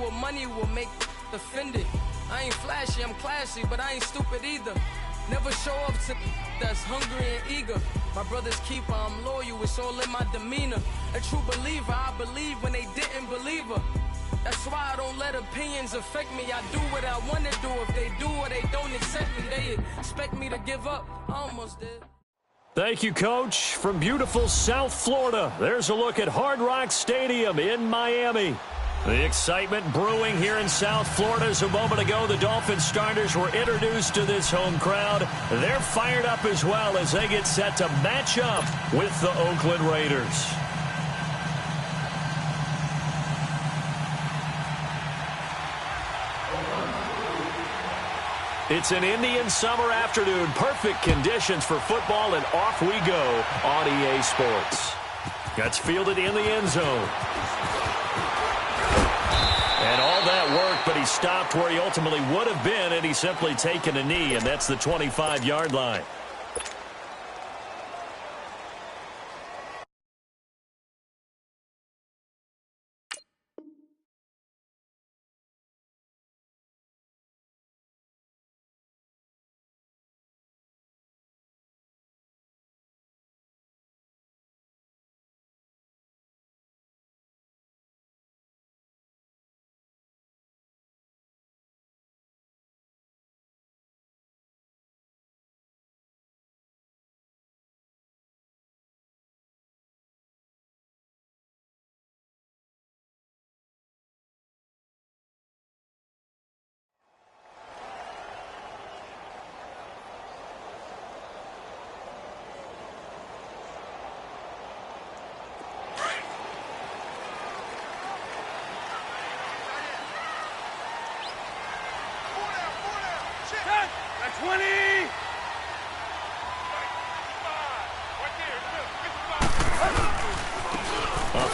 What money will make offended. I ain't flashy, I'm classy, but I ain't stupid either. Never show up to that's hungry and eager. My brother's keeper, I'm loyal, it's all in my demeanor. A true believer, I believe when they didn't believe her. That's why I don't let opinions affect me. I do what I want to do. If they do or they don't accept me, they expect me to give up. I almost did. Thank you, Coach. From beautiful South Florida, there's a look at Hard Rock Stadium in Miami. The excitement brewing here in South Florida as a moment ago the Dolphins starters were introduced to this home crowd. They're fired up as well as they get set to match up with the Oakland Raiders. It's an Indian summer afternoon. Perfect conditions for football, and off we go on EA Sports. That's fielded in the end zone. And all that work, but he stopped where he ultimately would have been, and he's simply taken a knee, and that's the 25-yard line.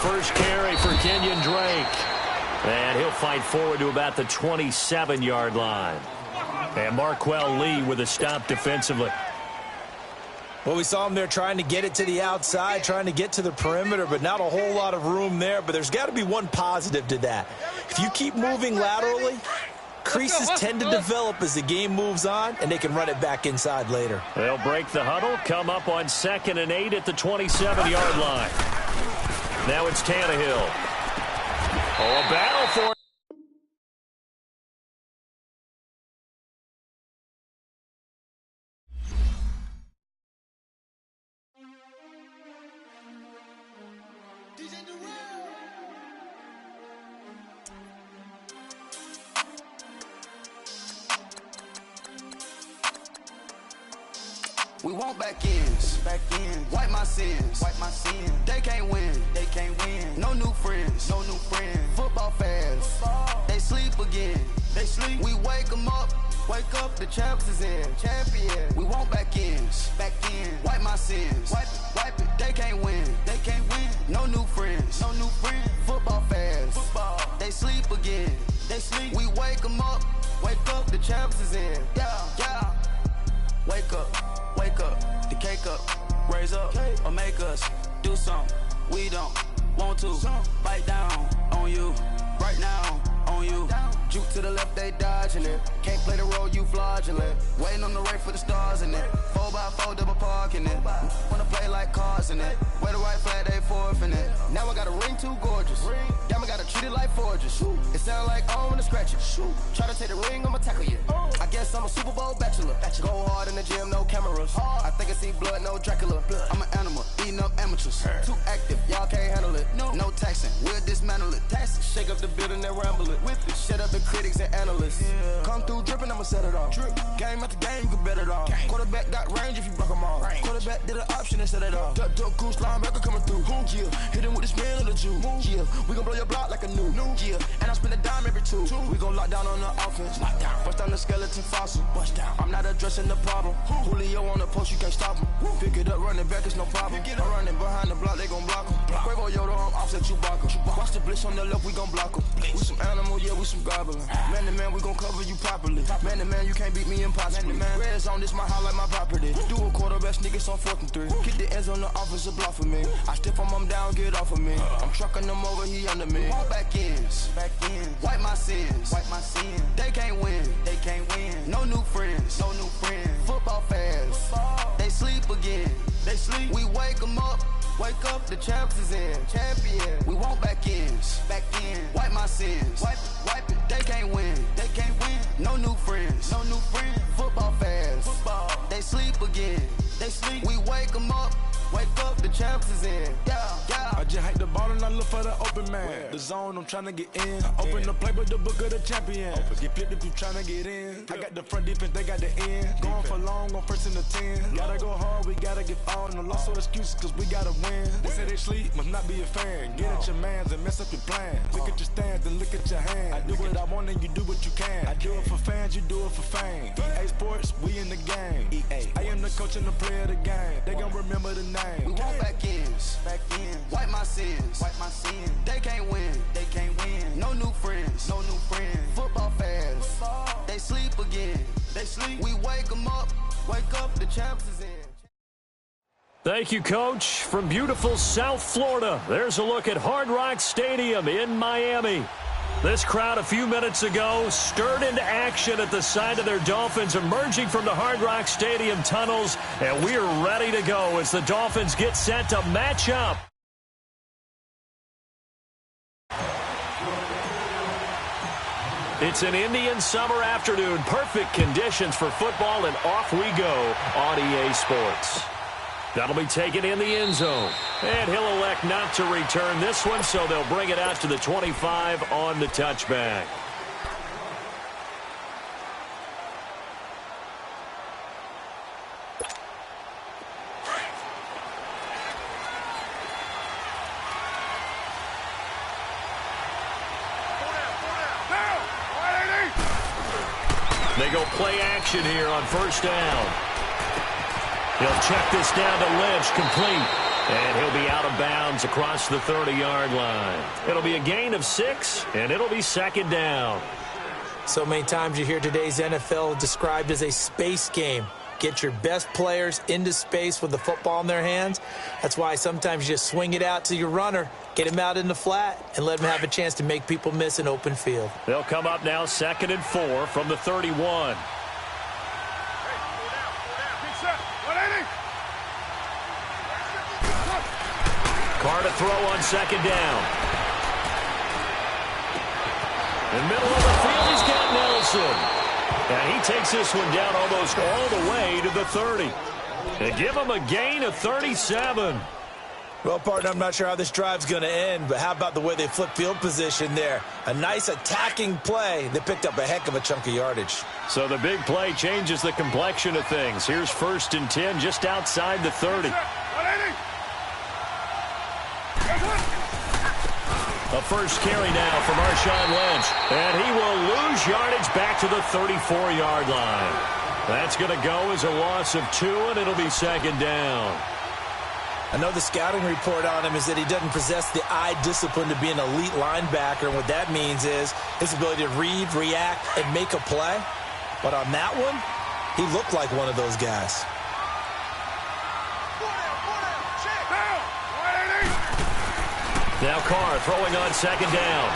First carry for Kenyon Drake. And he'll fight forward to about the 27-yard line. And Marquell Lee with a stop defensively. Well, we saw him there trying to get it to the outside, trying to get to the perimeter, but not a whole lot of room there. But there's got to be one positive to that. If you keep moving laterally, creases tend to develop as the game moves on, and they can run it back inside later. They'll break the huddle, come up on 2nd and 8 at the 27-yard line. Now it's Tannehill. Oh, a battle for it. We want back ends, wipe my sins, they can't win, no new friends, football fans, they sleep again, we wake them up, the champs is in, we want back ends, wipe my sins, wipe it, they can't win, no new friends, football fans, they sleep again, we wake them up, the champs is in, yeah, wake up, the cake up, raise up, or make us do something we don't want to. Bite down on you, right now on you. Juke to the left, they dodging it. Can't play the role, you fraudulent. Waiting on the right for the stars in it. 4x4 double parking it. Wanna play like cars in it. Wear the right flag, they forfeiting it. Now I got a ring too gorgeous. Damn, I gotta treat it like forges. It sound like I wanna scratch it. Try to take the ring, I'ma tackle you. I guess I'm a Super Bowl bachelor. Go hard in the gym, no cameras. I think I see blood, no Dracula. I'm an animal, eating up amateurs. Too active, y'all can't handle it. No taxing, we'll dismantle it. Shake up the building and ramble it. Whip it, shut up the critics and analysts. Come through dripping, I'ma set it off. Game after game, you can bet it off. Quarterback got range if you block them all. Quarterback did an option and set it off. Duck goose linebacker coming through. Yeah, hit him with this man on the Jew. Yeah, we gon' blow your block like a new. Yeah, and I spend a dime every two. We gon' lock down on the offense. Bust down the skeleton fossil. I'm not addressing the problem. Julio on the post, you can't stop him. Pick it up, running back, it's no problem. I'm running behind the block, they gon' block him. Quavo Yoda, I'm offset Chewbacca. Watch the blitz on the left, we gon' block him. We some animal, yeah, we some goblin. Man to man, we gon' cover you properly. Man to man, you can't beat me impossibly. Red zone, this my highlight, my property. Do a quarterback sneakers on 4th and 3. Get the ends on the offensive block for me. I step on him down, get off of me. I'm trucking him over, he under me. Walk back ends, wipe my sins. They can't win. No new friends. Football fans. They sleep again. We wake them up. The champs is in. We want back ins. Wipe my sins. Wipe it. They can't win. No new friends. Football fans. They sleep again. We wake them up. The champs is in. Yeah. I just hate the ball and I look for the open man. The zone, I'm trying to get in. I open the play with the book of the champion. Get flipped if you trying to get in. I got the front defense, they got the end. Going for long on first and the 10. Gotta go hard, we gotta get all. No loss or excuses, cause we gotta win. They say they sleep, must not be a fan. Get at your mans and mess up your plans. Look at your stands and look at your hands. I do what I want and you do what you can. I do it for fans, you do it for fame. EA Sports, we in the game. I am the coach and the player of the game. They gon' remember the name. We want back ins. Wipe my sins. They can't win. No new friends. Football fans. They sleep again. We wake them up. The champs is in. Thank you, Coach. From beautiful South Florida, there's a look at Hard Rock Stadium in Miami. This crowd a few minutes ago stirred into action at the sight of their Dolphins emerging from the Hard Rock Stadium tunnels, and we're ready to go as the Dolphins get set to match up. It's an Indian summer afternoon, perfect conditions for football, and off we go on EA Sports. That'll be taken in the end zone. And he'll elect not to return this one, so they'll bring it out to the 25 on the touchback. They go play action here on first down. He'll check this down to Lynch, complete. And he'll be out of bounds across the 30-yard line. It'll be a gain of 6, and it'll be second down. So many times you hear today's NFL described as a space game. Get your best players into space with the football in their hands. That's why sometimes you just swing it out to your runner, get him out in the flat, and let him have a chance to make people miss an open field. They'll come up now 2nd and 4 from the 31. Carr to throw on second down. In the middle of the field, he's got Nelson. And he takes this one down almost all the way to the 30. They give him a gain of 37. Well, partner, I'm not sure how this drive's going to end, but how about the way they flip field position there? A nice attacking play. They picked up a heck of a chunk of yardage. So the big play changes the complexion of things. Here's 1st and 10 just outside the 30. A first carry now for Marshawn Lynch. And he will lose yardage back to the 34-yard line. That's going to go as a loss of 2, and it'll be second down. I know the scouting report on him is that he doesn't possess the eye discipline to be an elite linebacker. And what that means is his ability to read, react, and make a play. But on that one, he looked like one of those guys. Now Carr throwing on second down.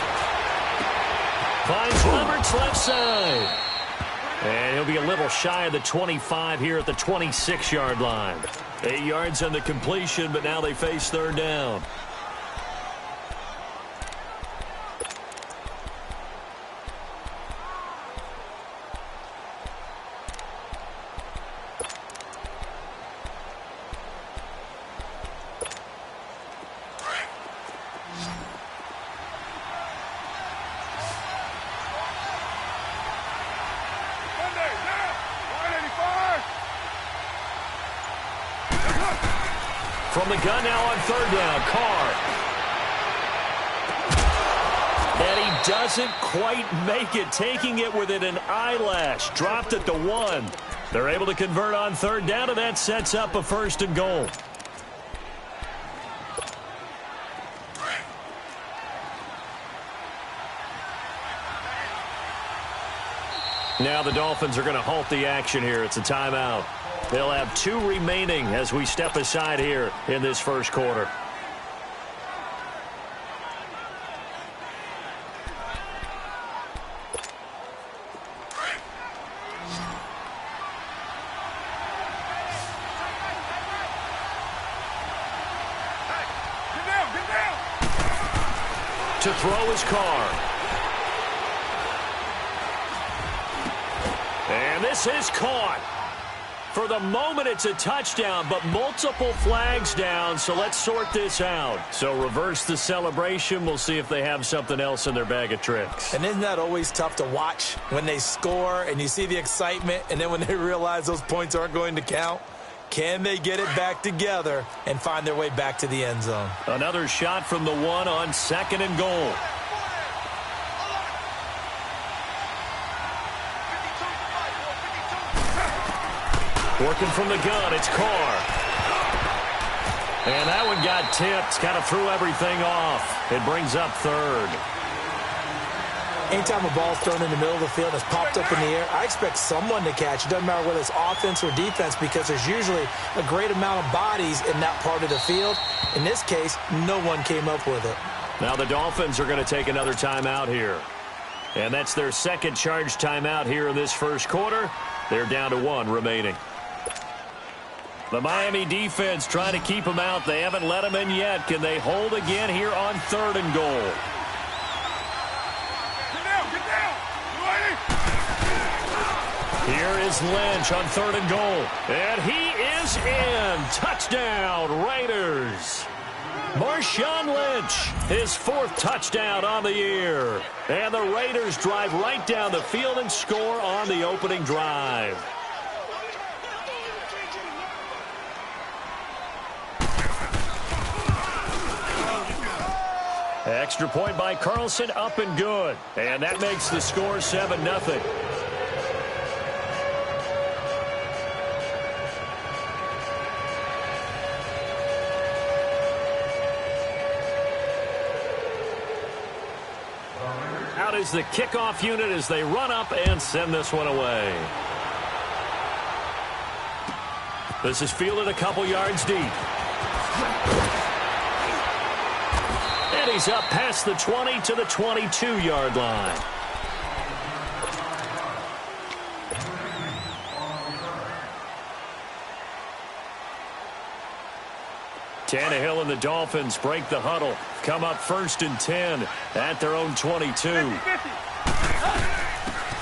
Finds Roberts left side. And he'll be a little shy of the 25 here at the 26-yard line. 8 yards on the completion, but now they face third down. From the gun now on third down, Carr. And he doesn't quite make it, taking it within an eyelash. Dropped at the 1. They're able to convert on third down, and that sets up a 1st and goal. Now the Dolphins are going to halt the action here. It's a timeout. They'll have 2 remaining as we step aside here in this first quarter. To throw his car. And this is caught. For the moment, it's a touchdown, but multiple flags down, so let's sort this out. So reverse the celebration. We'll see if they have something else in their bag of tricks. And isn't that always tough to watch when they score and you see the excitement, and then when they realize those points aren't going to count? Can they get it back together and find their way back to the end zone? Another shot from the one on 2nd and goal. Working from the gun, it's Carr. And that one got tipped, kind of threw everything off. It brings up 3rd. Anytime a ball's thrown in the middle of the field, it's popped up in the air, I expect someone to catch. It doesn't matter whether it's offense or defense, because there's usually a great amount of bodies in that part of the field. In this case, no one came up with it. Now the Dolphins are going to take another timeout here. And that's their second charge timeout here in this first quarter. They're down to 1 remaining. The Miami defense trying to keep them out. They haven't let them in yet. Can they hold again here on 3rd and goal? Get down. Here is Lynch on 3rd and goal. And he is in. Touchdown, Raiders. Marshawn Lynch, his 4th touchdown on the year. And the Raiders drive right down the field and score on the opening drive. Extra point by Carlson, up and good. And that makes the score 7-0. Out is the kickoff unit as they run up and send this one away. This is fielded a couple yards deep. And he's up past the 20 to the 22-yard line. Tannehill and the Dolphins break the huddle. Come up 1st and 10 at their own 22.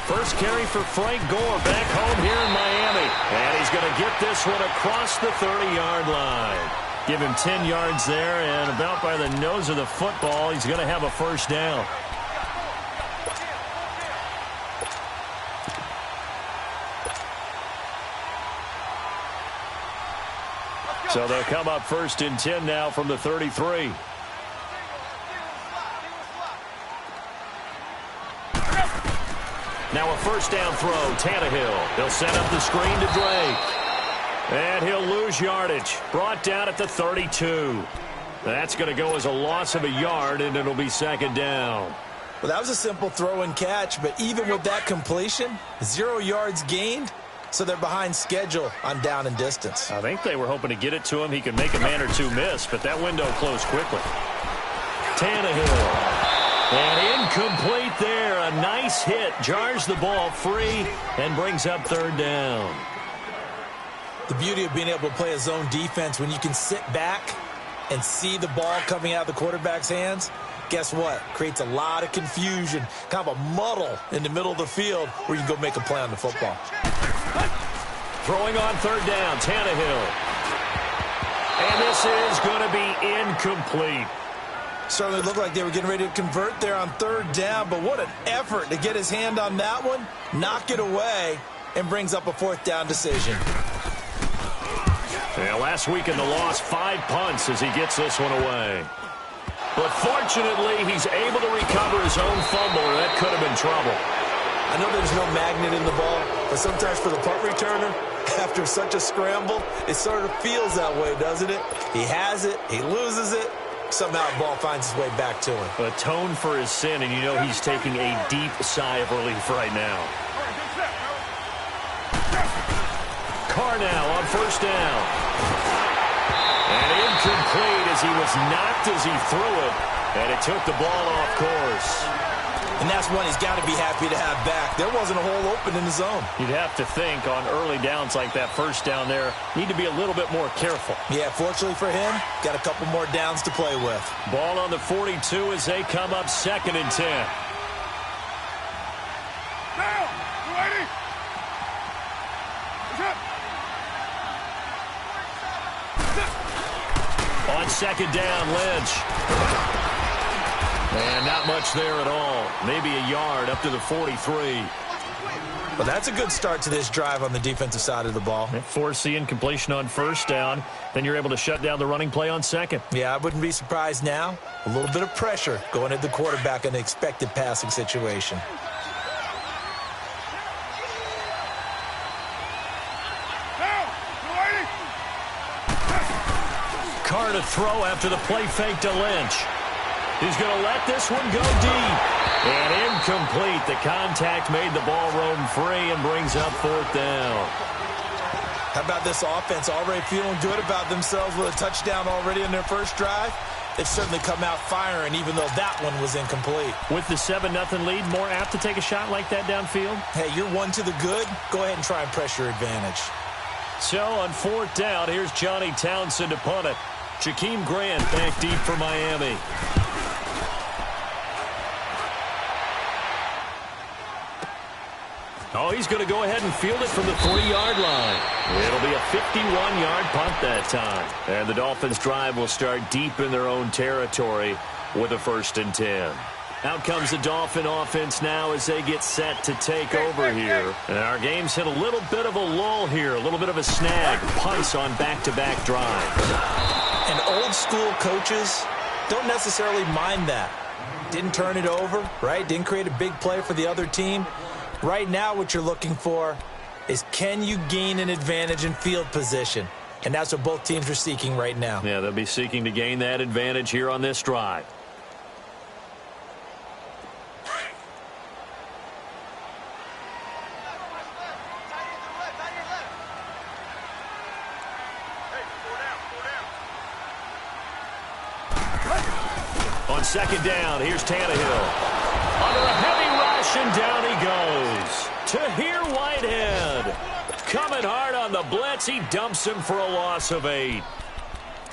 First carry for Frank Gore back home here in Miami. And he's going to get this one across the 30-yard line. Give him 10 yards there, and about by the nose of the football, he's going to have a first down. So they'll come up 1st and 10 now from the 33. Now a first down throw, Tannehill. He'll set up the screen to Drake. And he'll lose yardage. Brought down at the 32. That's going to go as a loss of a yard, and it'll be 2nd down. Well, that was a simple throw and catch, but even with that completion, 0 yards gained, so they're behind schedule on down and distance. I think they were hoping to get it to him. He could make a man or two miss, but that window closed quickly. Tannehill. And incomplete there. A nice hit. Jars the ball free and brings up 3rd down. The beauty of being able to play a zone defense when you can sit back and see the ball coming out of the quarterback's hands, guess what? Creates a lot of confusion, kind of a muddle in the middle of the field where you can go make a play on the football. Throwing on 3rd down, Tannehill. And this is going to be incomplete. Certainly looked like they were getting ready to convert there on 3rd down, but what an effort to get his hand on that one, knock it away, and brings up a 4th down decision. Yeah, last week in the loss, 5 punts as he gets this one away. But fortunately, he's able to recover his own fumble, or that could have been trouble. I know there's no magnet in the ball, but sometimes for the punt returner, after such a scramble, it sort of feels that way, doesn't it? He has it, he loses it, somehow the ball finds its way back to him. Atone for his sin, and you know he's taking a deep sigh of relief right now. Carr now on 1st down. And incomplete as he was knocked as he threw it, and it took the ball off course. And that's one he's got to be happy to have back. There wasn't a hole open in the zone. You'd have to think on early downs like that first down there, need to be a little bit more careful. Yeah, fortunately for him, got a couple more downs to play with. Ball on the 42 as they come up 2nd and 10. On 2nd down, Lynch. And not much there at all. Maybe a yard up to the 43. Well, that's a good start to this drive on the defensive side of the ball. Force the incompletion on 1st down. Then you're able to shut down the running play on 2nd. Yeah, I wouldn't be surprised now. A little bit of pressure going at the quarterback in an expected passing situation. Carr to throw after the play fake to Lynch. He's going to let this one go deep. And incomplete. The contact made the ball roam free and brings up 4th down. How about this offense already feeling good about themselves with a touchdown already in their first drive? They've certainly come out firing, even though that one was incomplete. With the 7-0 lead, more apt to take a shot like that downfield? Hey, you're one to the good. Go ahead and try and press your advantage. So on 4th down, here's Johnny Townsend to punt it. Jakeem Grant back deep for Miami. Oh, he's going to go ahead and field it from the 3-yard line. It'll be a 51-yard punt that time. And the Dolphins' drive will start deep in their own territory with a 1st and 10. Out comes the Dolphin offense now as they get set to take over here. And our game's hit a little bit of a lull here, a little bit of a snag. Punts on back-to-back drives. And old-school coaches don't necessarily mind that. Didn't turn it over, right? Didn't create a big play for the other team. Right now what you're looking for is, can you gain an advantage in field position? And that's what both teams are seeking right now. Yeah, they'll be seeking to gain that advantage here on this drive. On 2nd down, here's Tannehill. Under a heavy rush, and down he goes. Tahir Whitehead. Coming hard on the blitz. He dumps him for a loss of 8.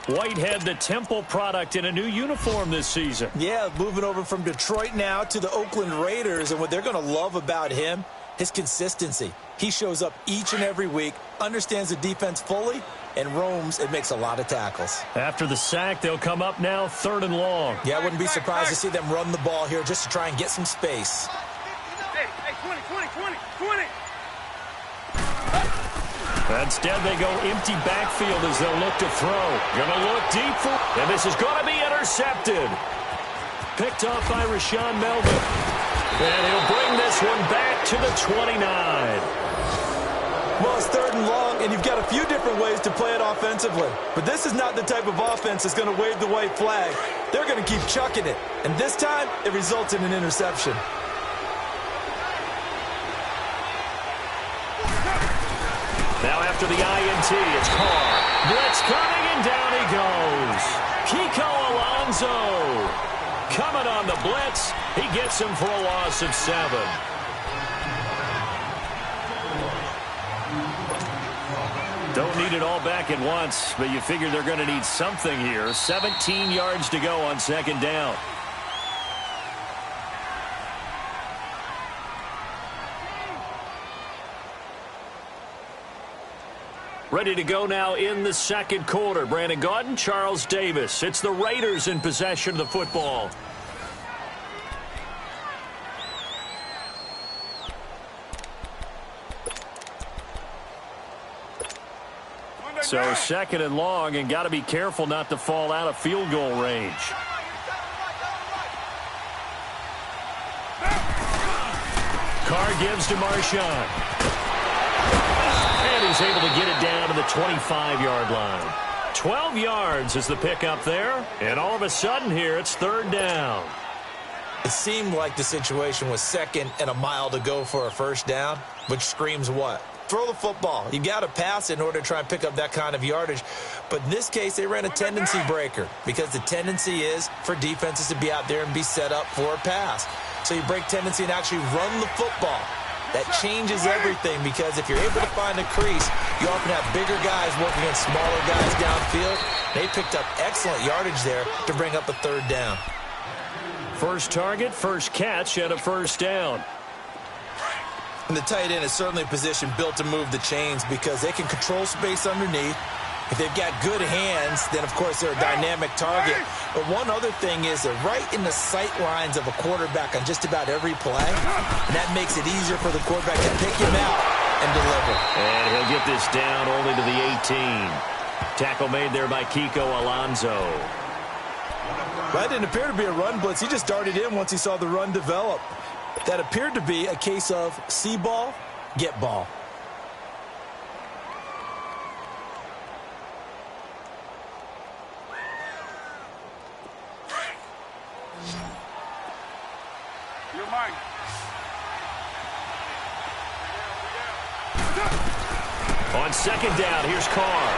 Whitehead, the Temple product, in a new uniform this season. Yeah, moving over from Detroit now to the Oakland Raiders. And what they're going to love about him, his consistency. He shows up each and every week, understands the defense fully, and roams and makes a lot of tackles. After the sack, they'll come up now 3rd and long. Yeah, I wouldn't be surprised to see them run the ball here just to try and get some space. Hey, 20. Instead, they go empty backfield as they'll look to throw. Gonna look deep for, and this is gonna be intercepted. Picked off by Rashaan Melvin. And he'll bring this one back to the 29. Well, it's 3rd and long, and you've got a few different ways to play it offensively. But this is not the type of offense that's going to wave the white flag. They're going to keep chucking it. And this time, it results in an interception. Now after the INT, it's Carr. Blitz coming, and down he goes. Kiko Alonso coming on the blitz. He gets him for a loss of 7. Don't need it all back at once, but you figure they're going to need something here. 17 yards to go on 2nd down. Ready to go now in the 2nd quarter. Brandon Gaudin, Charles Davis. It's the Raiders in possession of the football. So 2nd and long, and got to be careful not to fall out of field goal range. Carr gives to Marshawn. And he's able to get it down to the 25-yard line. 12 yards is the pickup there. And all of a sudden here, it's 3rd down. It seemed like the situation was 2nd and a mile to go for a 1st down, which screams what? Throw the football. You got to pass in order to try and pick up that kind of yardage. But in this case, they ran a tendency breaker because the tendency is for defenses to be out there and be set up for a pass. So you break tendency and actually run the football. That changes everything because if you're able to find a crease, you often have bigger guys working against smaller guys downfield. They picked up excellent yardage there to bring up a third down. First target, first catch, and a first down. And the tight end is certainly a position built to move the chains because they can control space underneath. If they've got good hands, then, of course, they're a dynamic target. But one other thing is they're right in the sight lines of a quarterback on just about every play. And that makes it easier for the quarterback to pick him out and deliver. And he'll get this down only to the 18. Tackle made there by Kiko Alonso. That didn't appear to be a run blitz. He just darted in once he saw the run develop. That appeared to be a case of see ball, get ball. On second down, here's Carr.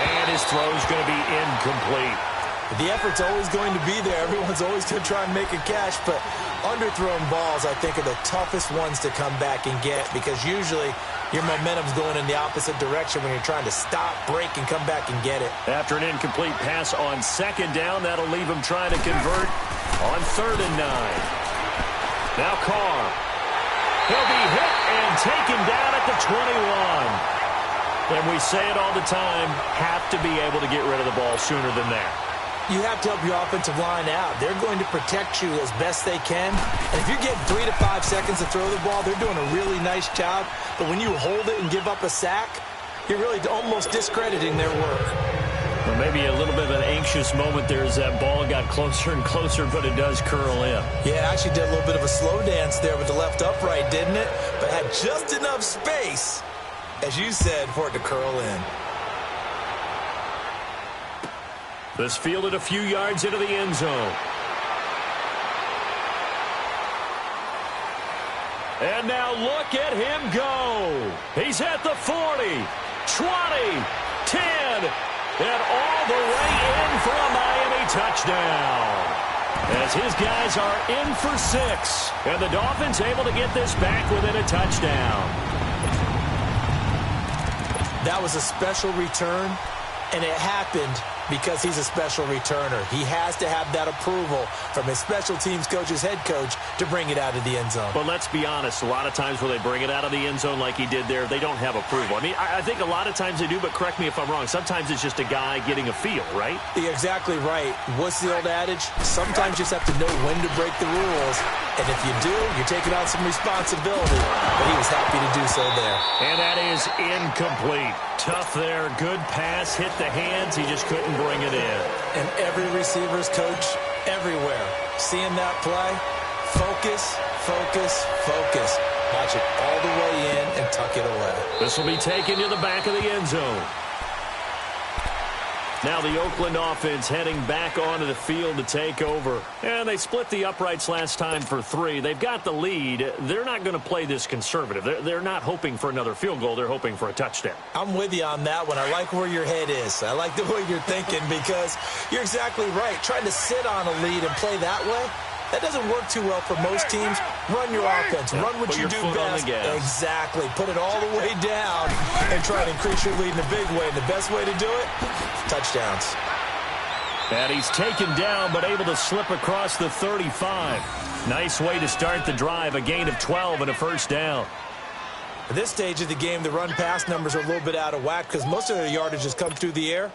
And his throw's going to be incomplete. The effort's always going to be there. Everyone's always going to try and make a catch, but underthrown balls, I think, are the toughest ones to come back and get because usually your momentum's going in the opposite direction when you're trying to stop, break, and come back and get it. After an incomplete pass on second down, that'll leave him trying to convert on 3rd and 9. Now Carr. He'll be hit and taken down at the 21. And we say it all the time, have to be able to get rid of the ball sooner than that. You have to help your offensive line out. They're going to protect you as best they can. And if you get 3 to 5 seconds to throw the ball, they're doing a really nice job. But when you hold it and give up a sack, you're really almost discrediting their work. Well, maybe a little bit of an anxious moment there as that ball got closer and closer, but it does curl in. Yeah, it actually did a little bit of a slow dance there with the left upright, didn't it? But had just enough space, as you said, for it to curl in. This fielded a few yards into the end zone. And now look at him go. He's at the 40, 20, 10, and all the way in for a Miami touchdown. As his guys are in for 6, and the Dolphins able to get this back within a touchdown. That was a special return, and it happened because he's a special returner. He has to have that approval from his special teams coach's head coach to bring it out of the end zone. But let's be honest, a lot of times when they bring it out of the end zone like he did there, they don't have approval. I mean, I think a lot of times they do, but correct me if I'm wrong. Sometimes it's just a guy getting a feel, right? You're exactly right. What's the old adage? Sometimes you just have to know when to break the rules. And if you do, you're taking on some responsibility. But he was happy to do so there. And that is incomplete. Tough there. Good pass. Hit the hands. He just couldn't bring it in. And every receiver's coach everywhere. Seeing that play, focus, focus, focus. Watch it all the way in and tuck it away. This will be taken to the back of the end zone. Now the Oakland offense heading back onto the field to take over. And they split the uprights last time for 3. They've got the lead. They're not going to play this conservative. They're not hoping for another field goal. They're hoping for a touchdown. I'm with you on that one. I like where your head is. I like the way you're thinking because you're exactly right. Trying to sit on a lead and play that way, that doesn't work too well for most teams. Run your offense. Run what you do best. Exactly. Put it all the way down and try to increase your lead in a big way. And the best way to do it, touchdowns. And he's taken down but able to slip across the 35. Nice way to start the drive. A gain of 12 and a first down. At this stage of the game, the run-pass numbers are a little bit out of whack because most of their yardage has come through the air.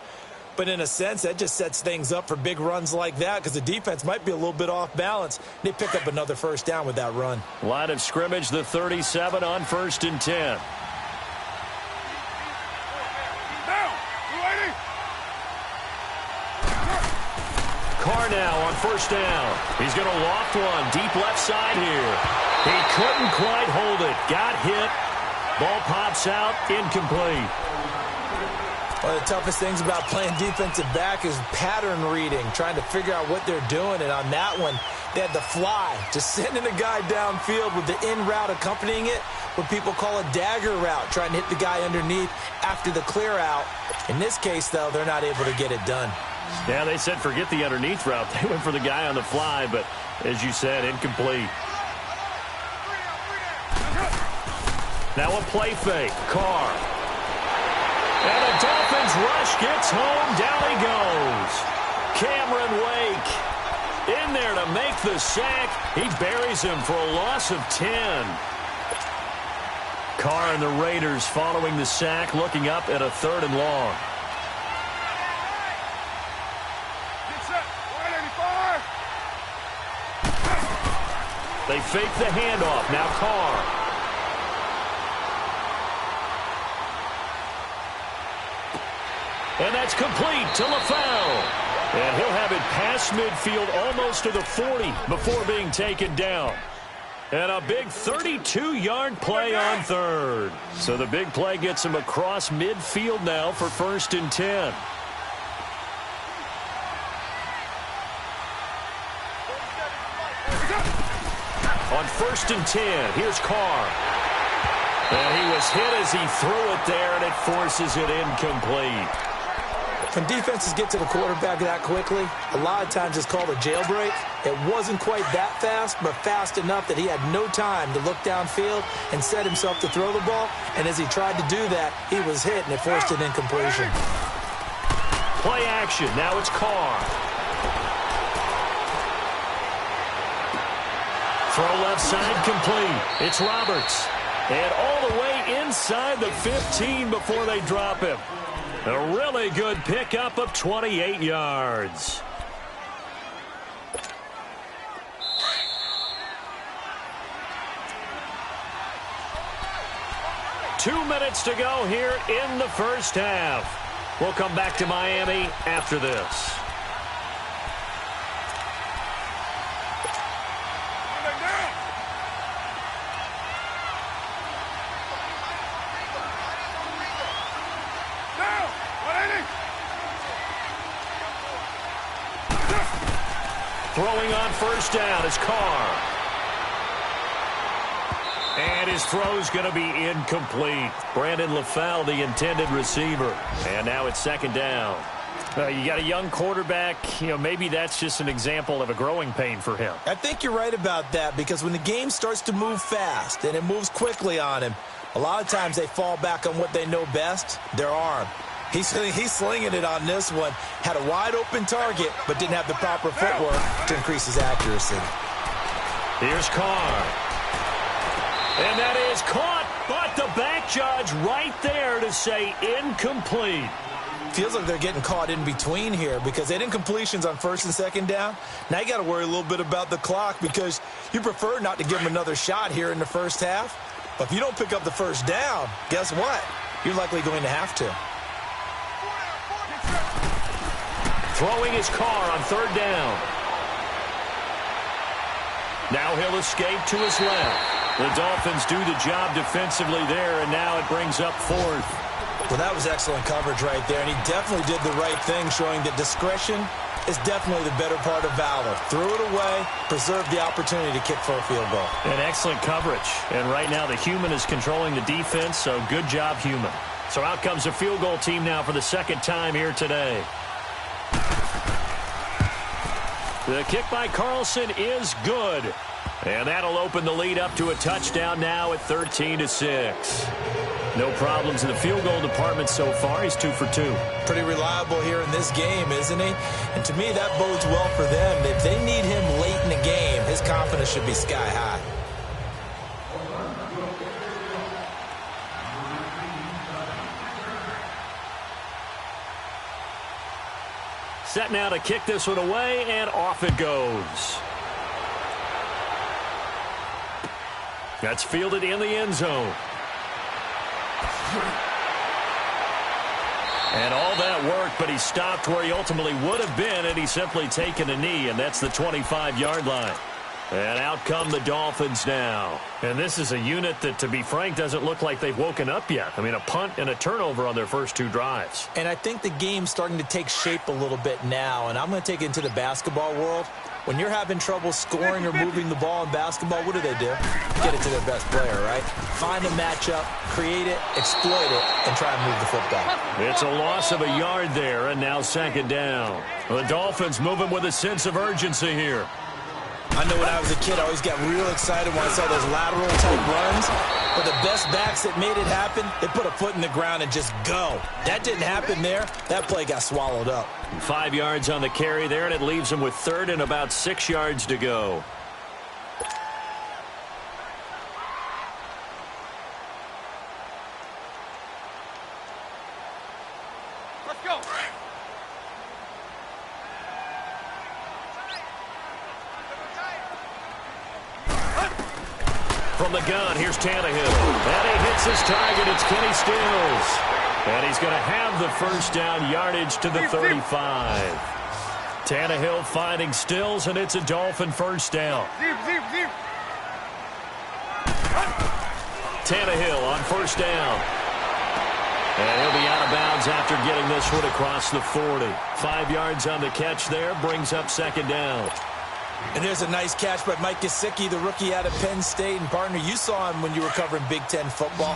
But in a sense, that just sets things up for big runs like that because the defense might be a little bit off balance. They pick up another first down with that run. Line of scrimmage, the 37 on 1st and 10. Carr now on 1st down. He's going to loft one deep left side here. He couldn't quite hold it. Got hit. Ball pops out. Incomplete. One of the toughest things about playing defensive back is pattern reading, trying to figure out what they're doing. And on that one, they had the fly, just sending a guy downfield with the in route accompanying it, what people call a dagger route, trying to hit the guy underneath after the clear out. In this case, though, they're not able to get it done. Yeah, they said forget the underneath route. They went for the guy on the fly, but as you said, incomplete. Now a play fake. Carr. And the Dolphins rush gets home. Down he goes. Cameron Wake in there to make the sack. He buries him for a loss of 10. Carr and the Raiders following the sack, looking up at a 3rd and long. They fake the handoff. Now Carr. And that's complete to LaFell. And he'll have it past midfield almost to the 40 before being taken down. And a big 32-yard play on 3rd. So the big play gets him across midfield now for 1st and 10. On 1st and 10, here's Carr. And he was hit as he threw it there, and it forces it incomplete. When defenses get to the quarterback that quickly, a lot of times it's called a jailbreak. It wasn't quite that fast, but fast enough that he had no time to look downfield and set himself to throw the ball. And as he tried to do that, he was hit, and it forced an incompletion. Play action. Now it's Carr. Throw left side complete. It's Roberts. And all the way inside the 15 before they drop him. A really good pickup of 28 yards. Two minutes to go here in the first half. We'll come back to Miami after this. Throwing on 1st down is Carr. And his throw's going to be incomplete. Brandon LaFell, the intended receiver. And now it's 2nd down. You got a young quarterback. Maybe that's just an example of a growing pain for him. I think you're right about that, because when the game starts to move fast and it moves quickly on him, a lot of times they fall back on what they know best, their arm. He's slinging it on this one. Had a wide-open target, but didn't have the proper footwork to increase his accuracy. Here's Carr. And that is caught, but the back judge right there to say incomplete. Feels like they're getting caught in between here, because they had incompletions on 1st and 2nd down. Now you got to worry a little bit about the clock, because you prefer not to give them another shot here in the first half. But if you don't pick up the 1st down, guess what? You're likely going to have to. Throwing his Carr on 3rd down. Now he'll escape to his left. The Dolphins do the job defensively there, and now it brings up 4th. Well, that was excellent coverage right there, and he definitely did the right thing, showing that discretion is definitely the better part of valor. Threw it away, preserved the opportunity to kick for a field goal. And excellent coverage. And right now the human is controlling the defense, so good job, human. So out comes a field goal team now for the 2nd time here today. The kick by Carlson is good. And that'll open the lead up to a touchdown now at 13-6. No problems in the field goal department so far. He's 2 for 2. Pretty reliable here in this game, isn't he? And to me, that bodes well for them. If they need him late in the game, his confidence should be sky high. Set now to kick this one away, and off it goes. That's fielded in the end zone. And all that work, but he stopped where he ultimately would have been, and he's simply taken a knee, and that's the 25-yard line. And out come the Dolphins now. And this is a unit that, to be frank, doesn't look like they've woken up yet. I mean, a punt and a turnover on their first 2 drives. And I think the game's starting to take shape a little bit now, and I'm going to take it into the basketball world. When you're having trouble scoring or moving the ball in basketball, what do? Get it to their best player, right? Find a matchup, create it, exploit it, and try and move the football. It's a loss of a yard there, and now 2nd down. The Dolphins moving with a sense of urgency here. I know when I was a kid, I always got real excited when I saw those lateral-type runs. But the best backs that made it happen, they put a foot in the ground and just go. That didn't happen there. That play got swallowed up. 5 yards on the carry there, and it leaves them with 3rd and about 6 yards to go. Let's go. From the gun, here's Tannehill. And he hits his target. It's Kenny Stills. And he's going to have the first down, yardage to the 35. Tannehill finding Stills, and it's a Dolphin first down. Tannehill on first down. And he'll be out of bounds after getting this one across the 40. 5 yards on the catch there, brings up 2nd down. And there's a nice catch by Mike Gesicki, the rookie out of Penn State. And, partner, you saw him when you were covering Big Ten football.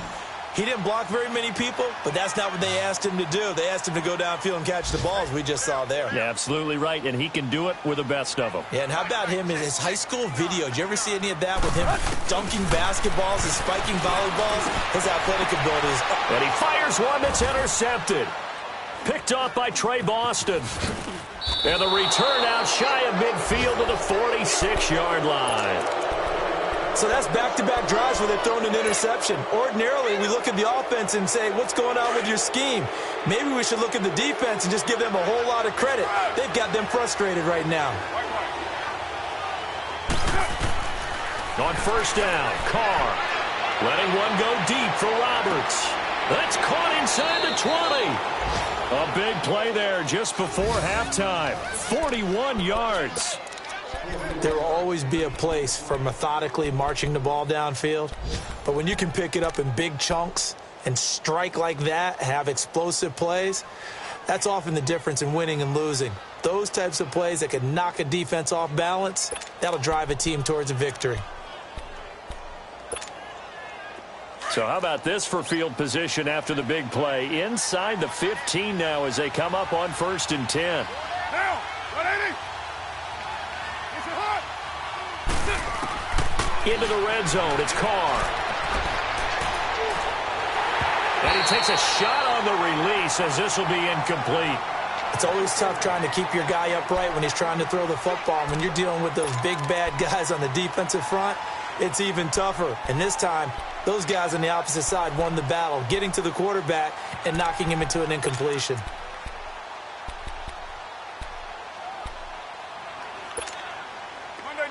He didn't block very many people, but that's not what they asked him to do. They asked him to go downfield and catch the balls we just saw there. Yeah, absolutely right, and he can do it with the best of them. Yeah, and how about him in his high school video? Did you ever see any of that with him dunking basketballs and spiking volleyballs? His athletic abilities. And he fires one that's intercepted. Picked off by Trey Boston. And the return out shy of midfield to the 46-yard line. So that's back-to-back drives where they're throwing an interception. Ordinarily, we look at the offense and say, what's going on with your scheme? Maybe we should look at the defense and just give them a whole lot of credit. They've got them frustrated right now. On first down, Carr letting one go deep for Roberts. That's caught inside the 20. A big play there just before halftime. 41 yards. There will always be a place for methodically marching the ball downfield. But when you can pick it up in big chunks and strike like that, have explosive plays, that's often the difference in winning and losing. Those types of plays that can knock a defense off balance, that'll drive a team towards a victory. So how about this for field position after the big play? Inside the 15 now as they come up on 1st and 10. Now, what is it? Into the red zone, it's Carr. And he takes a shot on the release as this will be incomplete. It's always tough trying to keep your guy upright when he's trying to throw the football. When you're dealing with those big, bad guys on the defensive front, it's even tougher. And this time, those guys on the opposite side won the battle, getting to the quarterback and knocking him into an incompletion.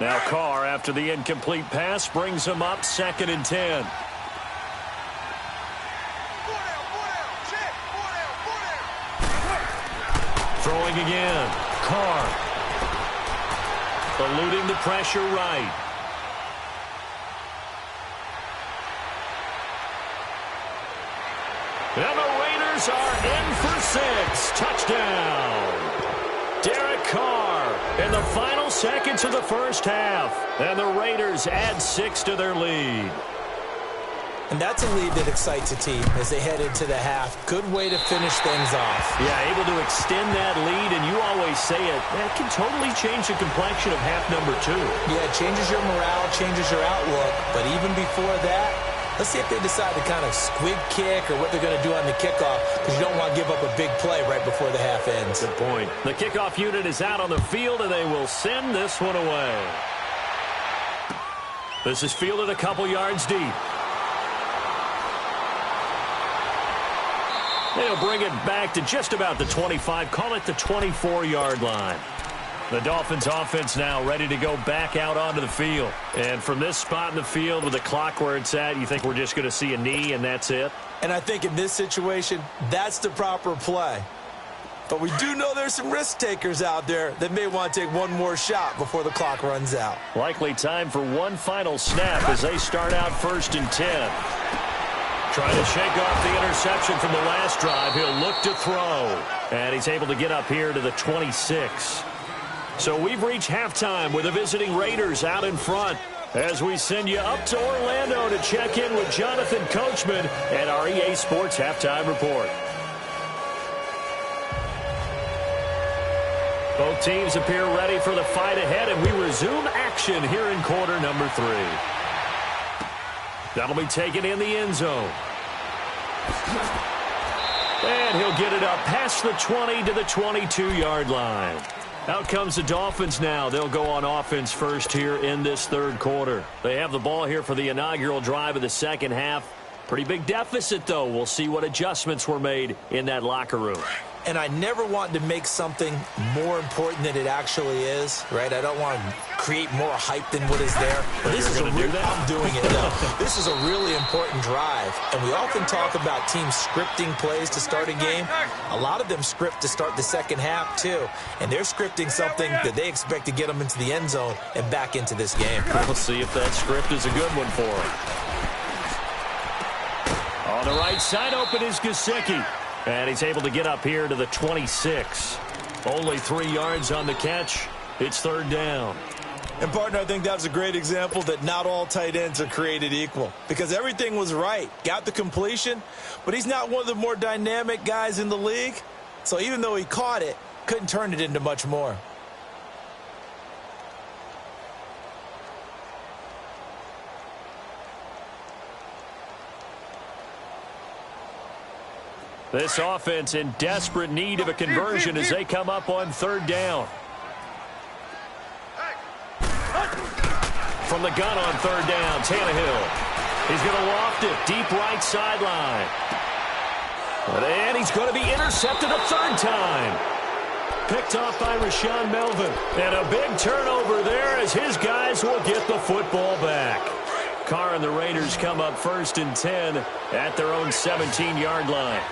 Now Carr, after the incomplete pass, brings him up 2nd and 10. Throwing again. Carr. Eluding the pressure right. And the Raiders are in for 6. Touchdown. Derek Carr in the final seconds of the first half. And the Raiders add 6 to their lead. And that's a lead that excites a team as they head into the half. Good way to finish things off. Yeah, able to extend that lead, and you always say it, that can totally change the complexion of half number 2. Yeah, it changes your morale, changes your outlook. But even before that, let's see if they decide to kind of squib kick or what they're going to do on the kickoff, because you don't want to give up a big play right before the half ends. Good point. The kickoff unit is out on the field, and they will send this one away. This is fielded a couple yards deep. They'll bring it back to just about the 25, call it the 24-yard line. The Dolphins offense now ready to go back out onto the field. And from this spot in the field with the clock where it's at, you think we're just going to see a knee and that's it? And I think in this situation, that's the proper play. But we do know there's some risk takers out there that may want to take one more shot before the clock runs out. Likely time for one final snap as they start out 1st and 10. Trying to shake off the interception from the last drive. He'll look to throw. And he's able to get up here to the 26. So we've reached halftime with the visiting Raiders out in front as we send you up to Orlando to check in with Jonathan Coachman and our EA Sports Halftime Report. Both teams appear ready for the fight ahead, and we resume action here in quarter number 3. That'll be taken in the end zone. And he'll get it up past the 20 to the 22-yard line. Out comes the Dolphins now. They'll go on offense first here in this third quarter. They have the ball here for the inaugural drive of the second half. Pretty big deficit, though. We'll see what adjustments were made in that locker room. And I never want to make something more important than it actually is, right? I don't want to create more hype than what is there. But this is I'm doing it now. This is a really important drive. And we often talk about teams scripting plays to start a game. A lot of them script to start the second half, too. And they're scripting something that they expect to get them into the end zone and back into this game. We'll see if that script is a good one for them. On the right side, open is Gesicki. And he's able to get up here to the 26. Only 3 yards on the catch. It's third down. And, partner, I think that was a great example that not all tight ends are created equal. Because everything was right. Got the completion, but he's not one of the more dynamic guys in the league. So even though he caught it, couldn't turn it into much more. This offense in desperate need of a conversion as they come up on third down. From the gun on third down, Tannehill. He's going to loft it deep right sideline. And he's going to be intercepted a third time. Picked off by Rashaan Melvin. And a big turnover there as his guys will get the football back. Carr and the Raiders come up 1st and 10 at their own 17-yard line.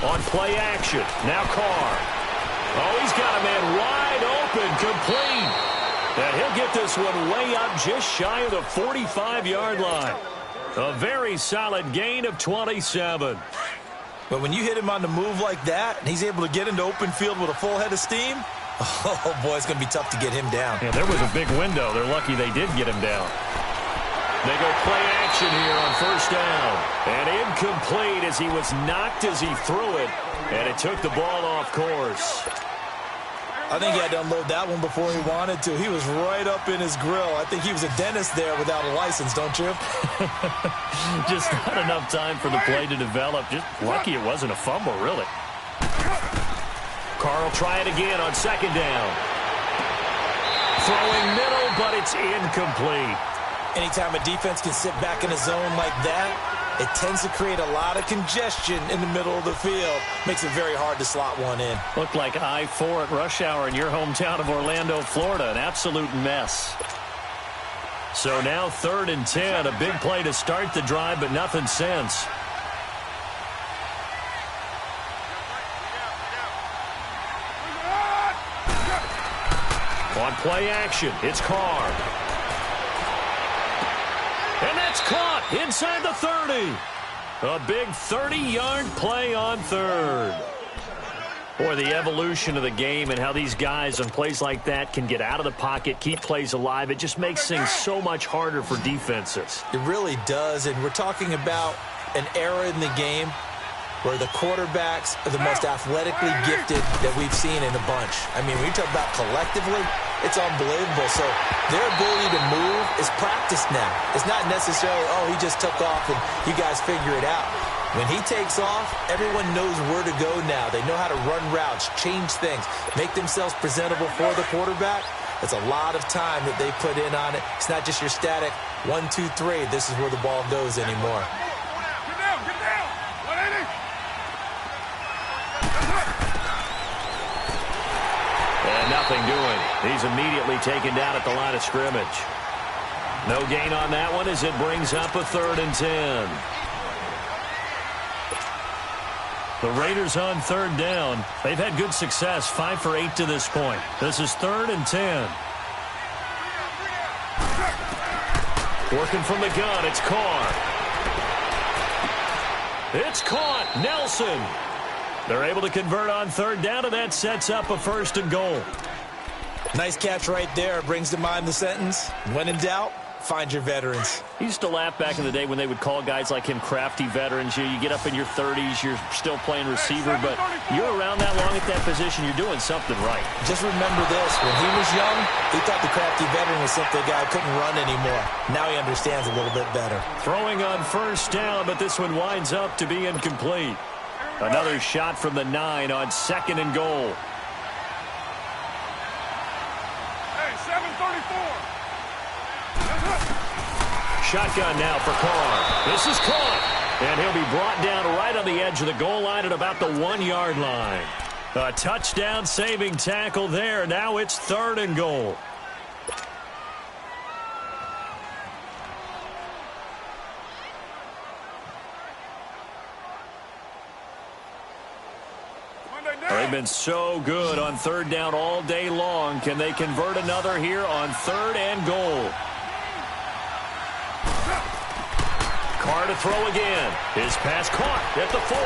On play action, now Carr. Oh, he's got a man wide open, complete. And he'll get this one way up just shy of the 45-yard line. A very solid gain of 27. But when you hit him on the move like that, and he's able to get into open field with a full head of steam, oh, boy, it's going to be tough to get him down. Yeah, there was a big window. They're lucky they did get him down. They go play action here on first down. And incomplete as he was knocked as he threw it. And it took the ball off course. I think he had to unload that one before he wanted to. He was right up in his grill. I think he was a dentist there without a license, don't you? Just not enough time for the play to develop. Just lucky it wasn't a fumble, really. Carr will try it again on second down. Throwing middle, but it's incomplete. Anytime a defense can sit back in a zone like that, it tends to create a lot of congestion in the middle of the field. Makes it very hard to slot one in. Looked like I-4 at rush hour in your hometown of Orlando, Florida. An absolute mess. So now 3rd and 10. A big play to start the drive, but nothing since. On play action, it's Carr. And that's caught inside the 30. A big 30-yard play on third. Boy, the evolution of the game and how these guys on plays like that can get out of the pocket, keep plays alive, it just makes things so much harder for defenses. It really does, and we're talking about an era in the game where the quarterbacks are the most athletically gifted that we've seen in a bunch. I mean, when you talk about collectively, it's unbelievable. So their ability to move is practiced now. It's not necessarily, oh, he just took off and you guys figure it out. When he takes off, everyone knows where to go now. They know how to run routes, change things, make themselves presentable for the quarterback. It's a lot of time that they put in on it. It's not just your static 1, 2, 3. This is where the ball goes anymore. And nothing doing. He's immediately taken down at the line of scrimmage. No gain on that one as it brings up a 3rd and 10. The Raiders on third down. They've had good success, 5 for 8 to this point. This is 3rd and 10. Working from the gun, it's Carr. It's caught. Nelson. They're able to convert on third down, and that sets up a 1st and goal. Nice catch right there. Brings to mind the sentence, when in doubt, find your veterans. He used to laugh back in the day when they would call guys like him crafty veterans. You get up in your 30s, you're still playing receiver, but you're around that long at that position, you're doing something right. Just remember this. When he was young, he thought the crafty veteran was simply a guy who couldn't run anymore. Now he understands a little bit better. Throwing on 1st down, but this one winds up to be incomplete. Another shot from the 9 on 2nd and goal. Hey, 734. Shotgun now for Carr. This is caught. And he'll be brought down right on the edge of the goal line at about the 1-yard line. A touchdown-saving tackle there. Now it's 3rd and goal. They've been so good on 3rd down all day long. Can they convert another here on 3rd and goal? Carr to throw again. His pass caught at the 4.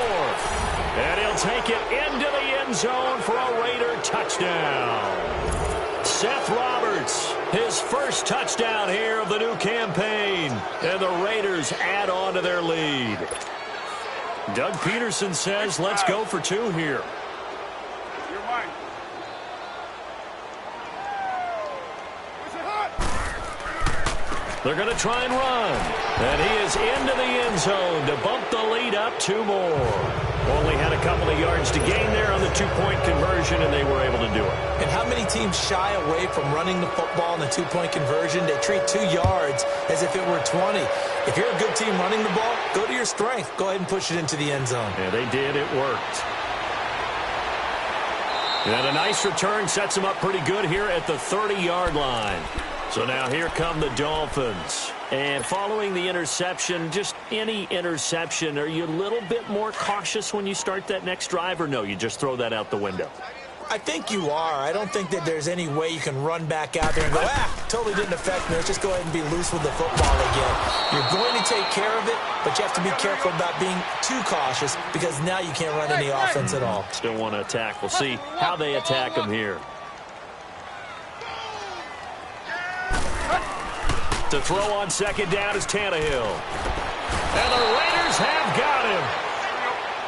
And he'll take it into the end zone for a Raider touchdown. Seth Roberts, his 1st touchdown here of the new campaign. And the Raiders add on to their lead. Doug Peterson says, let's go for 2 here. They're going to try and run. And he is into the end zone to bump the lead up 2 more. Only had a couple of yards to gain there on the 2-point conversion, and they were able to do it. And how many teams shy away from running the football in the 2-point conversion? They treat 2 yards as if it were 20. If you're a good team running the ball, go to your strength. Go ahead and push it into the end zone. Yeah, they did. It worked. And a nice return sets them up pretty good here at the 30-yard line. So now here come the Dolphins. And following the interception, just any interception, are you a little bit more cautious when you start that next drive, or no, you just throw that out the window? I think you are. I don't think that there's any way you can run back out there and go, totally didn't affect me. Let's just go ahead and be loose with the football again. You're going to take care of it, but you have to be careful about being too cautious because now you can't run any offense at all. Still want to attack. We'll see how they attack them here. To throw on 2nd down is Tannehill. And the Raiders have got him.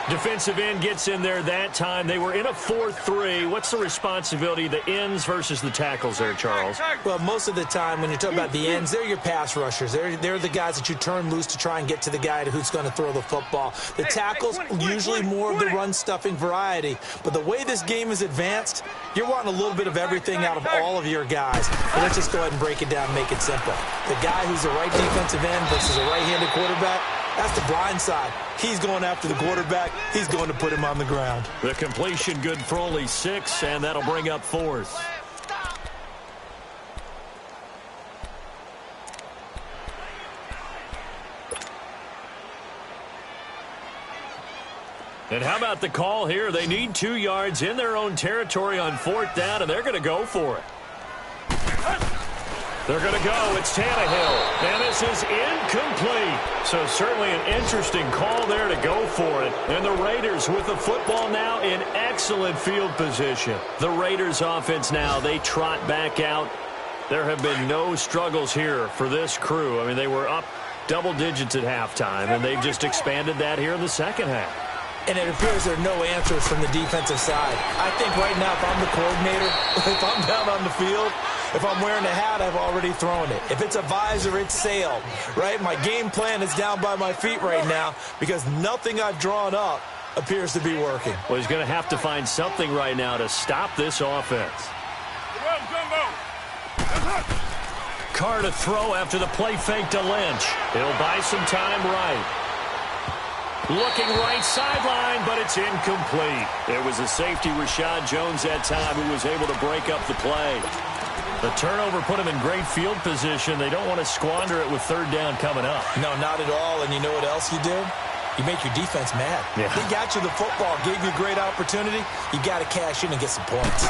Defensive end gets in there that time. They were in a 4-3. What's the responsibility of the ends versus the tackles there, Charles? Well, most of the time when you're talking about the ends, they're your pass rushers. They're the guys that you turn loose to try and get to the guy who's going to throw the football. The tackles, usually more of the run-stuffing variety. But the way this game is advanced, you're wanting a little bit of everything out of all of your guys. But let's just go ahead and break it down and make it simple. The guy who's the right defensive end versus a right-handed quarterback, that's the blind side. He's going after the quarterback. He's going to put him on the ground. The completion good for only 6, and that'll bring up 4th. And how about the call here? They need 2 yards in their own territory on 4th down, and they're going to go for it. They're going to go. It's Tannehill. And this is incomplete. So certainly an interesting call there to go for it. And the Raiders with the football now in excellent field position. The Raiders offense now, they trot back out. There have been no struggles here for this crew. I mean, they were up double digits at halftime, and they've just expanded that here in the second half. And it appears there are no answers from the defensive side. I think right now, if I'm the coordinator, if I'm down on the field, if I'm wearing a hat, I've already thrown it. If it's a visor, it's sailed, right? My game plan is down by my feet right now because nothing I've drawn up appears to be working. Well, he's going to have to find something right now to stop this offense. Carr to throw after the play fake to Lynch. He'll buy some time right. Looking right sideline, but it's incomplete. It was a safety, Rashad Jones, that time, who was able to break up the play. The turnover put him in great field position. They don't want to squander it with 3rd down coming up. No, not at all. And you know what else you do? you make your defense mad. Yeah. They got you the football, gave you a great opportunity. You got to cash in and get some points.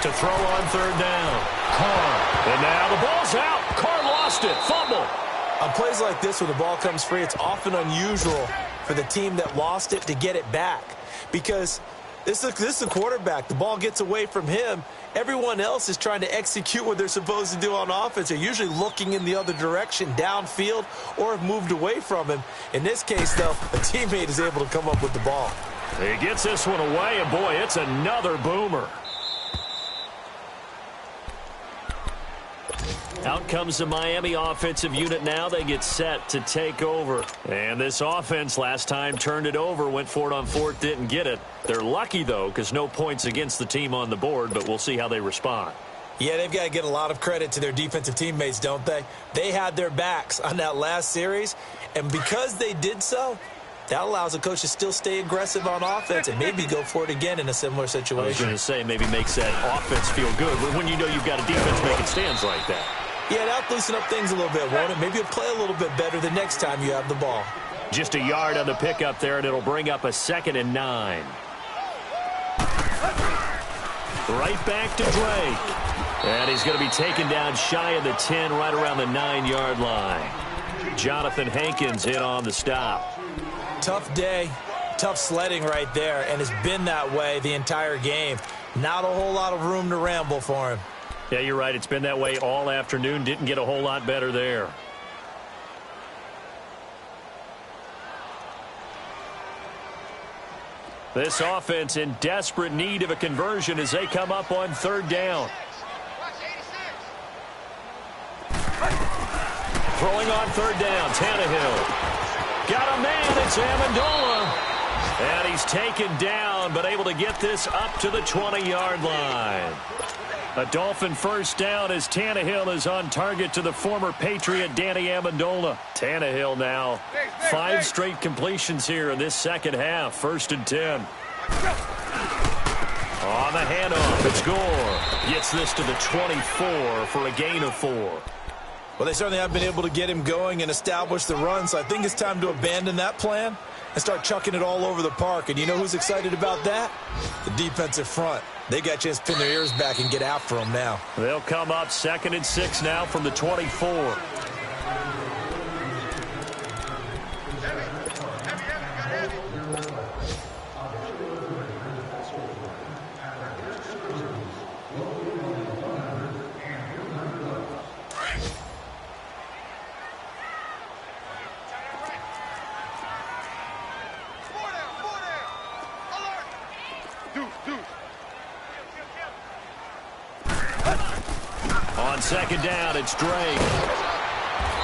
To throw on third down. Carr. And now the ball's out. Carr lost it. Fumble. On plays like this where the ball comes free, it's often unusual for the team that lost it to get it back. Because this is the quarterback. The ball gets away from him. Everyone else is trying to execute what they're supposed to do on offense. They're usually looking in the other direction, downfield, or have moved away from him. In this case, though, a teammate is able to come up with the ball. He gets this one away, and boy, it's another boomer. Out comes the Miami offensive unit now. They get set to take over. And this offense last time turned it over, went for it on fourth, didn't get it. They're lucky, though, because no points against the team on the board, but we'll see how they respond. Yeah, they've got to get a lot of credit to their defensive teammates, don't they? They had their backs on that last series, and because they did so, that allows the coach to still stay aggressive on offense and maybe go for it again in a similar situation. I was going to say maybe makes that offense feel good when you know you've got a defense making stands like that. Yeah, that'll loosen up things a little bit, won't it? Maybe you'll play a little bit better the next time you have the ball. Just a yard on the pickup there, and it'll bring up a 2nd and 9. Right back to Drake. And he's going to be taken down shy of the 10, right around the 9-yard line. Jonathan Hankins hit on the stop. Tough day, tough sledding right there, and it's been that way the entire game. Not a whole lot of room to ramble for him. Yeah, you're right. It's been that way all afternoon. Didn't get a whole lot better there. This offense in desperate need of a conversion as they come up on third down. Throwing on third down, Tannehill. Got a man, it's Amendola. And he's taken down, but able to get this up to the 20-yard line. A Dolphin first down as Tannehill is on target to the former Patriot Danny Amendola. Tannehill now 5 straight completions here in this second half. 1st and 10. On the handoff, it's Gore. Gets this to the 24 for a gain of 4. Well, they certainly have been able to get him going and establish the run, so I think it's time to abandon that plan and start chucking it all over the park. And you know who's excited about that? The defensive front. They got a chance to pin their ears back and get after him now. They'll come up 2nd and 6 now from the 24. On 2nd down, it's Drake.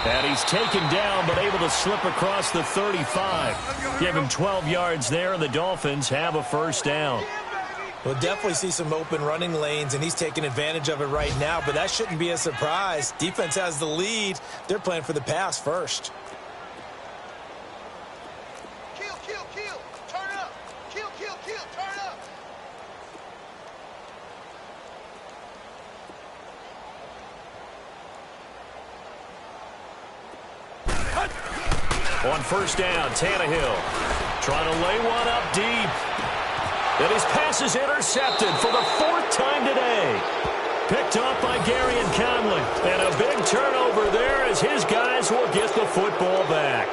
And he's taken down, but able to slip across the 35. Give him 12 yards there, and the Dolphins have a 1st down. We'll definitely see some open running lanes, and he's taking advantage of it right now, but that shouldn't be a surprise. Defense has the lead. They're playing for the pass first. On 1st down, Tannehill trying to lay one up deep. And his pass is intercepted for the 4th time today. Picked off by Gary and Conley. And a big turnover there as his guys will get the football back.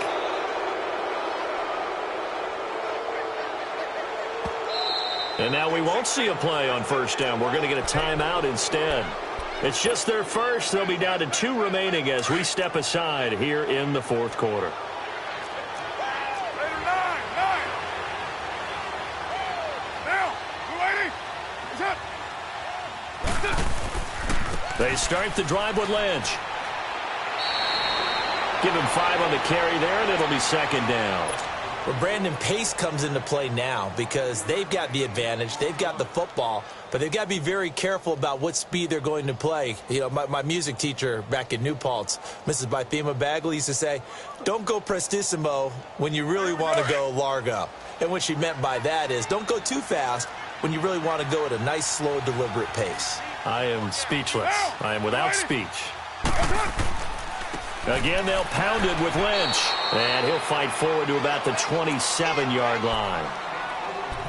And now we won't see a play on 1st down. We're going to get a timeout instead. It's just their first. They'll be down to 2 remaining as we step aside here in the 4th quarter. They start the drive with Lynch. Give him 5 on the carry there, and it'll be 2nd down. Well, Brandon, pace comes into play now because they've got the advantage. They've got the football, but they've got to be very careful about what speed they're going to play. You know, my music teacher back in New Paltz, Mrs. Bythema Bagley, used to say, don't go prestissimo when you really want to go largo. And what she meant by that is don't go too fast when you really want to go at a nice, slow, deliberate pace. I am speechless. I am without speech. Again, they'll pound it with Lynch. And he'll fight forward to about the 27-yard line.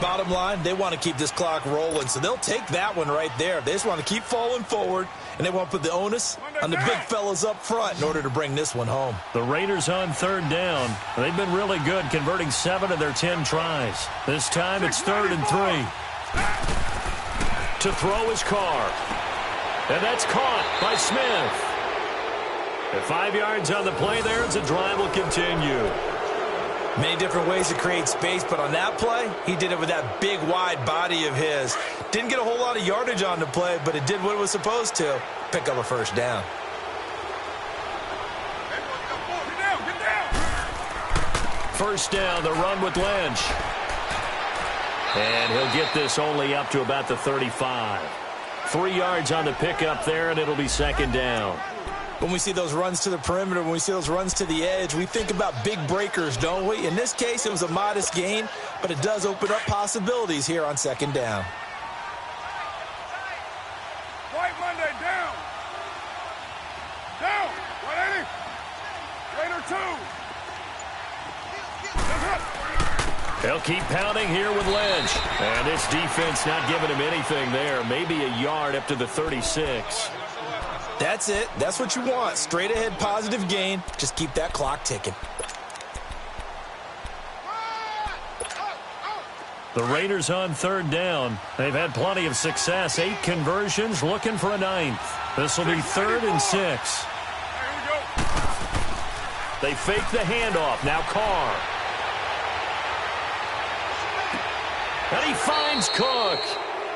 Bottom line, they want to keep this clock rolling, so they'll take that one right there. They just want to keep falling forward, and they want to put the onus on the big fellas up front in order to bring this one home. The Raiders on third down. They've been really good, converting 7 of their 10 tries. This time it's 3rd and 3. To throw is Carr. And that's caught by Smith. At 5 yards on the play there, the drive will continue. Many different ways to create space, but on that play, he did it with that big, wide body of his. Didn't get a whole lot of yardage on the play, but it did what it was supposed to, pick up a first down. First down, the run with Lynch. And he'll get this only up to about the 35. 3 yards on the pickup there, and it'll be second down. When we see those runs to the perimeter, when we see those runs to the edge, we think about big breakers, don't we? In this case, it was a modest gain, but it does open up possibilities here on second down. White Monday, down. Down. 180. Raider 2. They'll keep pounding here with Lynch. And this defense not giving him anything there. Maybe a yard up to the 36. That's it. That's what you want. Straight ahead positive gain. Just keep that clock ticking. The Raiders on third down. They've had plenty of success. 8 conversions, looking for a 9th. This will be 3rd and 6. They fake the handoff. Now Carr. And he finds Cook.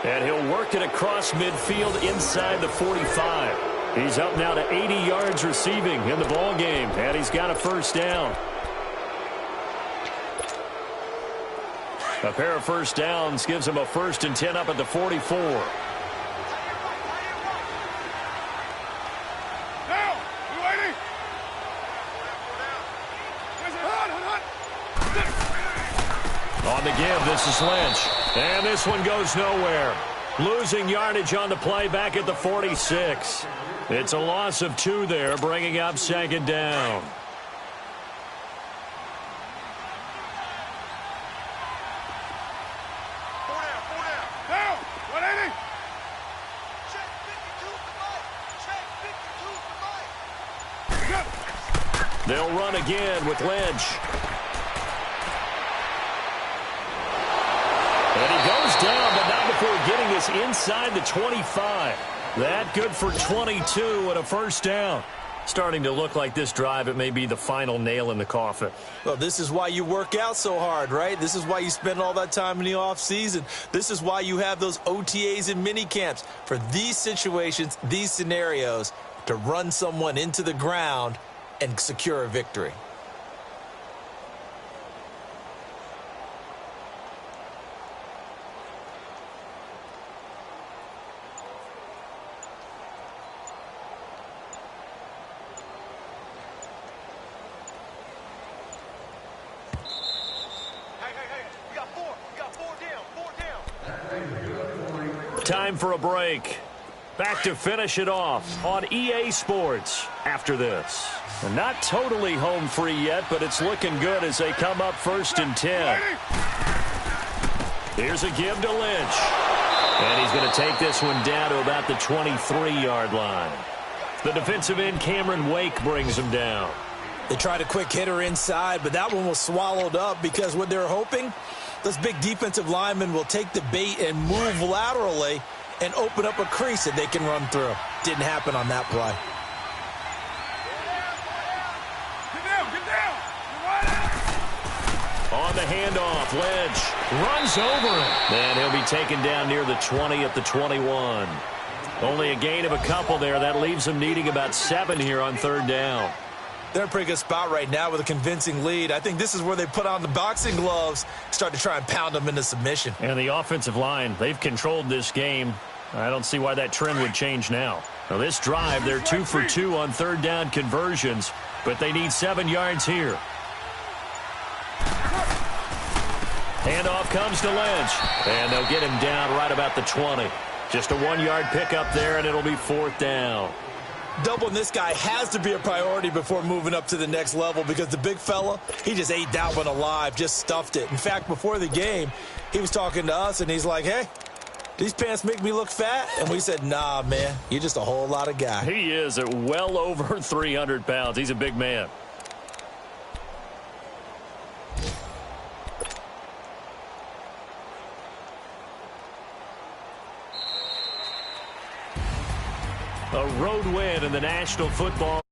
And he'll work it across midfield inside the 45. He's up now to 80 yards receiving in the ball game, and he's got a first down. A pair of first downs gives him a 1st and 10 up at the 44. Down. 280. On the give, this is Lynch. And this one goes nowhere. Losing yardage on the play back at the 46. It's a loss of 2 there, bringing up second down. Down. 180. They'll run again with Lynch. And he goes down, but not before getting this inside the 25. That good for 22 and a first down. Starting to look like this drive, it may be the final nail in the coffin. Well, this is why you work out so hard, right? This is why you spend all that time in the offseason. This is why you have those OTAs and mini camps for these situations, these scenarios, to run someone into the ground and secure a victory. Time for a break. Back to finish it off on EA Sports after this. And not totally home free yet, but it's looking good as they come up 1st and 10. Here's a give to Lynch. And he's going to take this one down to about the 23-yard line. The defensive end, Cameron Wake, brings him down. They tried a quick hitter inside, but that one was swallowed up because what they're hoping, those big defensive linemen will take the bait and move laterally and open up a crease that they can run through. Didn't happen on that play. On the handoff, Lynch runs over him. And he'll be taken down near the 20 at the 21. Only a gain of a couple there. That leaves them needing about 7 here on third down. They're in a pretty good spot right now with a convincing lead. I think this is where they put on the boxing gloves, start to try and pound them into submission. And the offensive line, they've controlled this game. I don't see why that trend would change now. Now this drive, they're 2 for 2 on third down conversions, but they need 7 yards here. Handoff comes to Lynch, and they'll get him down right about the 20. Just a 1-yard pickup there, and it'll be 4th down. doubling this guy has to be a priority before moving up to the next level because the big fella, he just ate that one alive, just stuffed it. In fact, before the game, he was talking to us, and he's like, hey, these pants make me look fat? And we said, nah, man, you're just a whole lot of guy. He is at well over 300 pounds. He's a big man. A road win in the National Football